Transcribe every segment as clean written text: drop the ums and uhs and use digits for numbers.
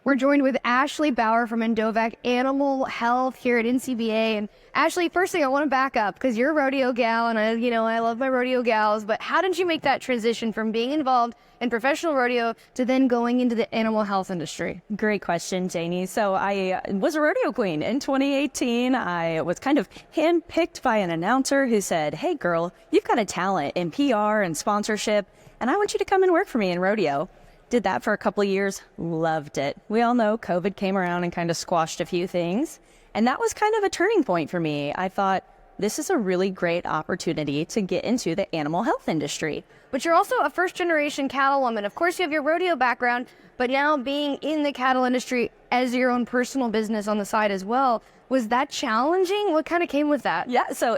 We're joined with Ashley Bauer from Endovac Animal Health here at NCBA. And Ashley, first thing I want to back up because you're a rodeo gal, and I love my rodeo gals. But how did you make that transition from being involved in professional rodeo to then going into the animal health industry? Great question, Janie. So I was a rodeo queen in 2018. I was kind of handpicked by an announcer who said, "Hey, girl, you've got a talent in PR and sponsorship, and I want you to come and work for me in rodeo." Did that for a couple of years, loved it. We all know COVID came around and kind of squashed a few things. And that was kind of a turning point for me. I thought, this is a really great opportunity to get into the animal health industry. But you're also a first-generation cattlewoman. Of course, you have your rodeo background, but now being in the cattle industry as your own personal business on the side as well, was that challenging? What kind of came with that? Yeah, so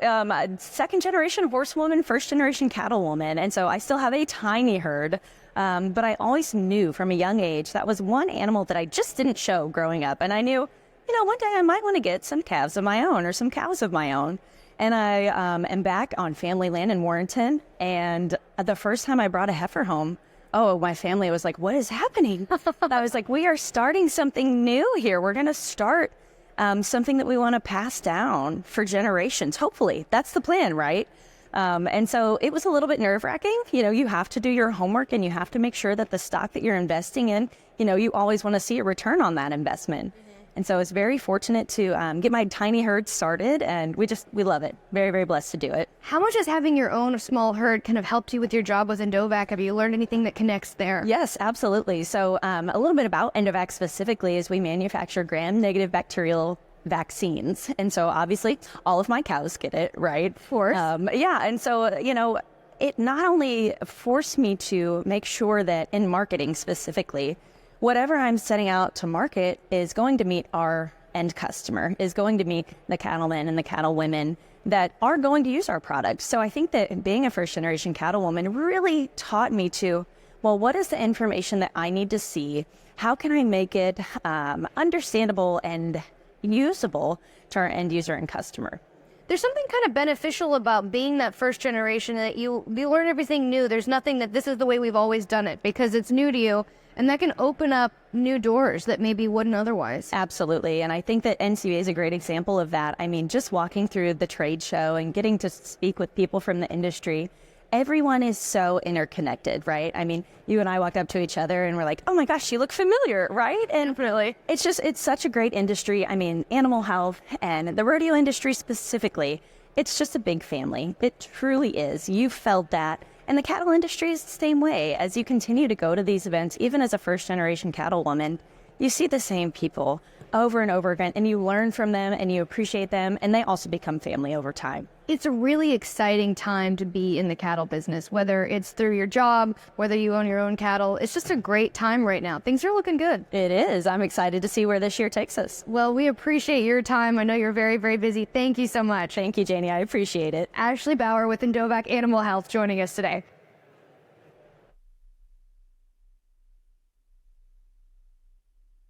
second-generation horsewoman, first-generation cattlewoman. And so I still have a tiny herd. But I always knew from a young age that was one animal that I just didn't show growing up. And I knew, one day I might want to get some calves of my own or some cows of my own. And I am back on family land in Warrenton. And the first time I brought a heifer home, my family was like, "What is happening?" I was like, "We are starting something new here. We're going to start something that we want to pass down for generations. Hopefully, that's the plan, right?" And so it was a little bit nerve-wracking. You have to do your homework and you have to make sure that the stock that you're investing in, you always want to see a return on that investment. And so I was very fortunate to get my tiny herd started, and we love it. Very, very blessed to do it. How much has having your own small herd kind of helped you with your job with Endovac? Have you learned anything that connects there? Yes, absolutely. So a little bit about Endovac specifically is we manufacture gram-negative bacterial vaccines. And so obviously all of my cows get it, right? Of course. And so, it not only forced me to make sure that in marketing specifically, whatever I'm setting out to market is going to meet our end customer, is going to meet the cattlemen and the cattlewomen that are going to use our product. So I think that being a first generation cattlewoman really taught me to, what is the information that I need to see? How can I make it understandable and usable to our end user and customer? There's something kind of beneficial about being that first generation, that you learn everything new. There's nothing that this is the way we've always done it, because it's new to you, and that can open up new doors that maybe wouldn't otherwise. Absolutely. And I think that NCBA is a great example of that. I mean, just walking through the trade show and getting to speak with people from the industry, everyone is so interconnected, right? I mean, you and I walked up to each other and we're like, "Oh my gosh, you look familiar," right? And Definitely. It's such a great industry. I mean, animal health and the rodeo industry specifically, it's just a big family. It truly is. You felt that. And the cattle industry is the same way. As you continue to go to these events, even as a first generation cattlewoman, you see the same people over and over again, and you learn from them and you appreciate them, and they also become family over time. It's a really exciting time to be in the cattle business, whether it's through your job, whether you own your own cattle. It's just a great time right now. Things are looking good. It is. I'm excited to see where this year takes us. Well, we appreciate your time. I know you're very, very busy. Thank you so much. Thank you, Janie. I appreciate it. Ashley Bauer with Endovac Animal Health joining us today.